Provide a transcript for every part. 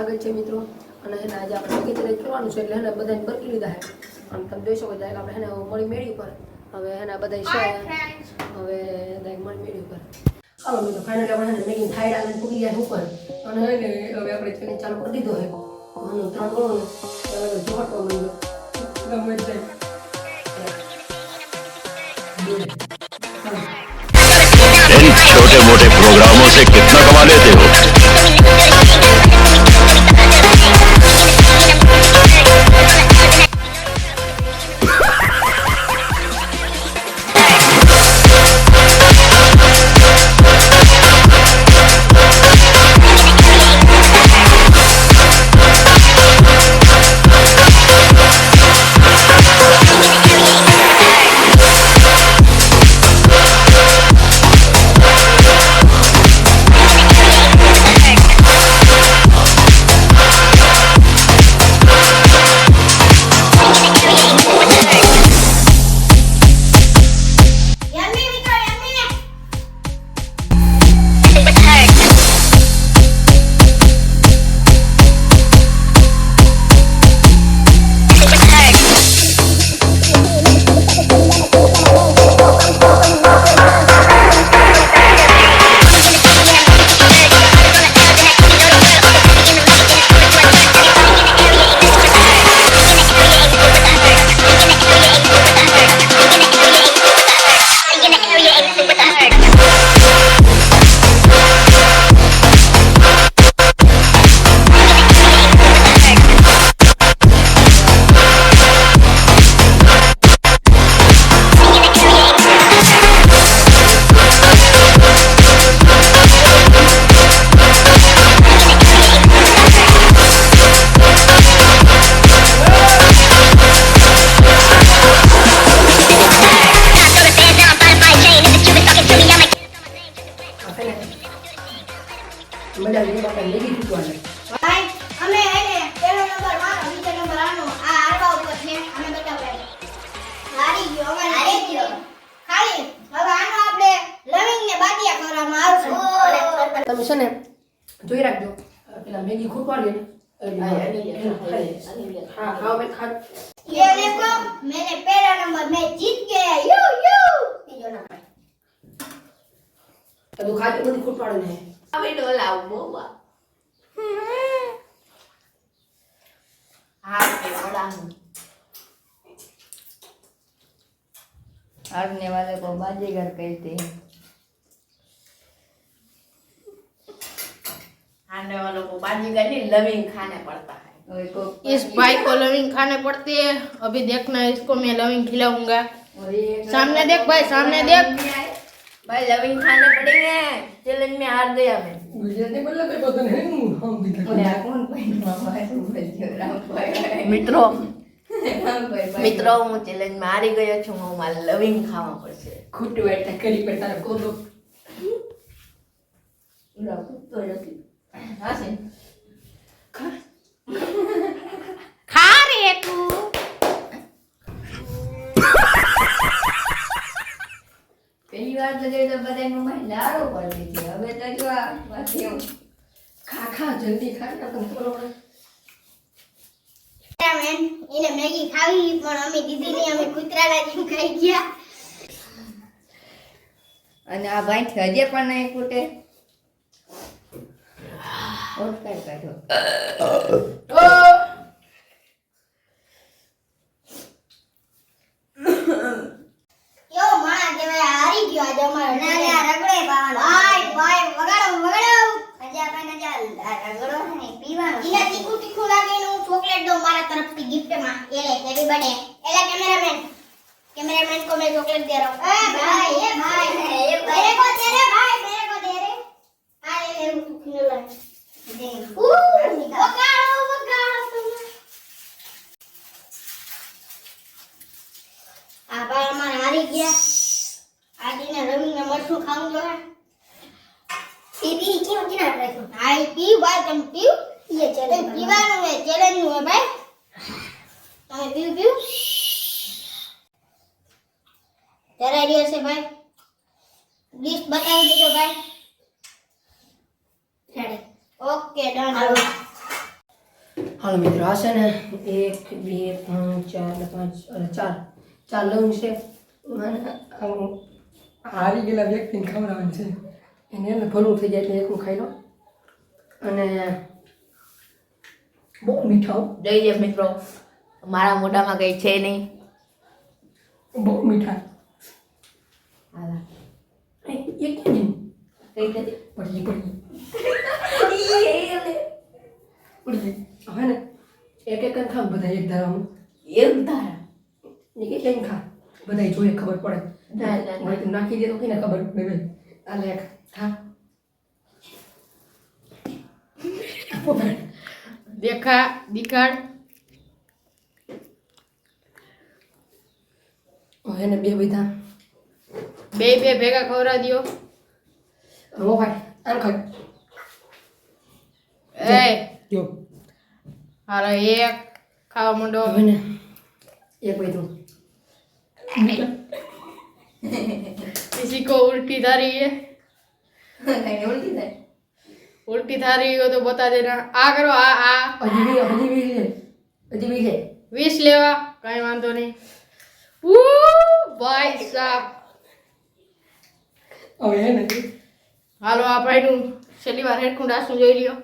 સ્વાગત છે મિત્રો અને એને આજે આપણે બગીચા કરવાનું છે એટલે એને બધાને પરકી લીધા છે અને તમે જોઈ શકો ડાયરેક્ટ આપણે એને મળી મેળી ઉપર હવે એના બધા છે હવે ડાયરેક્ટ મળી મેળી ઉપર હાલો મિત્રો ફાઇનલી આપણે એને મેગી થાઈડ આવીને પૂકી ગયા ઉપર અને એને હવે આપણે ચેલેન્જ ચાલુ કરી દીધો છે અને 3 ગણો ને હવે જોહટો મળ્યો ગમે છે इन छोटे मोटे प्रोग्रामों से कितना कमा लेते हो? મેડમ એ બાપા લેગી ફૂટવાને ભાઈ અમે એને પહેલો નંબર મારો બીજો નંબર આનો આ આરવા ઉપર છે અમે બતાવ્યા હારી ગયો અમે હારી ગયો ખાલી હવે આનો આપણે લવિંગ ને બાટિયા કરવામાં આવશે તમે છે ને જોઈ રાખજો પેલા મેગી ખૂટવાડી ને हाँ हाँ मैं खा ये देखो मैंने पहला नंबर मैं जीत गया यू यू तीजो नंबर तो खा के बड़ी खूटवाड़ी ने अबे डोला बोवा हाथ पे बड़ा हूँ हारने वाले को बाजीगर कहते हैं हारने वालों को बाजीगर नहीं लविंग खाने पड़ता है इस भाई को लविंग खाने पड़ती है अभी देखना इसको मैं लविंग खिलाऊंगा सामने देख भाई सामने देख भाई लविंग खाने पड़ेंगे चैलेंज में हार गया मैं गुजराती बोलला पे पता नहीं हम भी कौन મિત્રો મિત્રો હું ચેલેન્જ માં હારી ગયો છું હું મારે લવિંગ ખાવા પડશે ખૂટવાડ તા કરી પર તારા કોદો ઉડા કુત્તો નથી હા છે खा रे तू પહેલી વાર તો જોઈ તો બધાય મોબાઈલ લારો પડી છે હવે તો જો આ વાથી खा खा जल्दी खा ना तुम बोलो મેન એને મેગી ખાવી પણ અમે દીદી ની અમે કૂતરાના જેમ ખાઈ ગયા અને આ ભાઈ હજે પણ નહીં ફૂટે ઓર કાઈ કાઢો યો માણા કેવાય હારી ગયો આજે અમારો ના ના રગડે પાવાનો ભાઈ ભાઈ વગાડો વગાડો આજે આપણે ના રગડો ને પીવાનો ઈના તીખું તીખું લાગે નું ચોકલેટ દો મારા તરફથી ગિફ્ટ માં એલે હેપી બર્થડે એલા कैमरामैन को मैं चॉकलेट दे रहा हूं ए भाई मेरे को दे रे भाई मेरे को दे रे आ ले ले तू खिला दे वगाड़ो तुम आ भाई हमारे हारी गया आज ने रविंद्र ने मरसू खाऊं जो है पी क्यों किना रखो भाई पी भाई तुम पीओ ये चैलेंज पीवानो है चैलेंज नु है भाई તમે પીઓ तेरा आइडिया से भाई लिस्ट बता दीजिए भाई ओके डन હાલો મિત્રો આ છે ને 1 2 3 4 5 ચાર લવિંગ છે અને હારી ગયેલા વ્યક્તિને ખવડાવવાનું છે એને ભલું થઈ જાય એટલે એકલું ખાઈ લો અને બહુ મીઠા જોઈ લે મિત્રો મારા મોઢામાં કઈ છે નહીં. બહુ મીઠા હાલા. એ કેમ છે કઈ નથી. પડી પડી હવે ને એક એક ખા બધા એક ધારામાં એક ધારા. એક એક ખા બધા જોઈએ ખબર પડે ના, ના, ના. તું નાખી દે તો કઈને ખબર પડે આ લે ખા દેખાડ. હવે ને બે બધા બે ભેગા ખવડાવી દ્યો. ઓ ભાઈ આમ ખાય એ જો હાલો એક ખાવા માંડો. હવે ને એક બધું किसी को उल्टी था रही है, કઈ ઉલટી થાય. उल्टी था रही हो तो बता देना. आ करो आ હજી બી છે 20 लेवा कहीं वांधो नहीं. भाई साहब હવે હે ને હાલો આ ભાઈનું છેલ્લી વાર હેડખું ડાસું જોઈ લ્યો.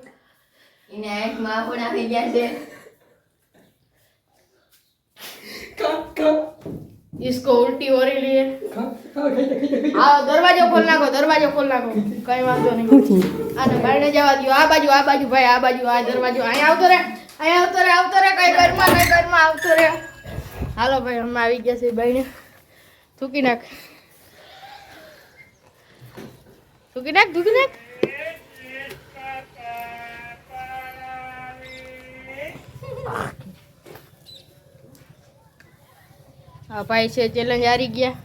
એને આંખમાં પણ આવી ગયા છે. ખા इसको उल्टी हो रही है. ખાઈ आओ दरवाજો खोल नाखो कहीं वांधो नहीं. आने बारणे जवा दो. आ बाजू भाई आ बाजू आ दरवाજો અહીંયા આવતો રે કઈ ઘરમાં આવતો રે. હાલો ભાઈ અમે આવી ગયા છે બાઈને. થૂકી નાખ. આ ભાઈ છે ચેલેન્જ હારી ગયા.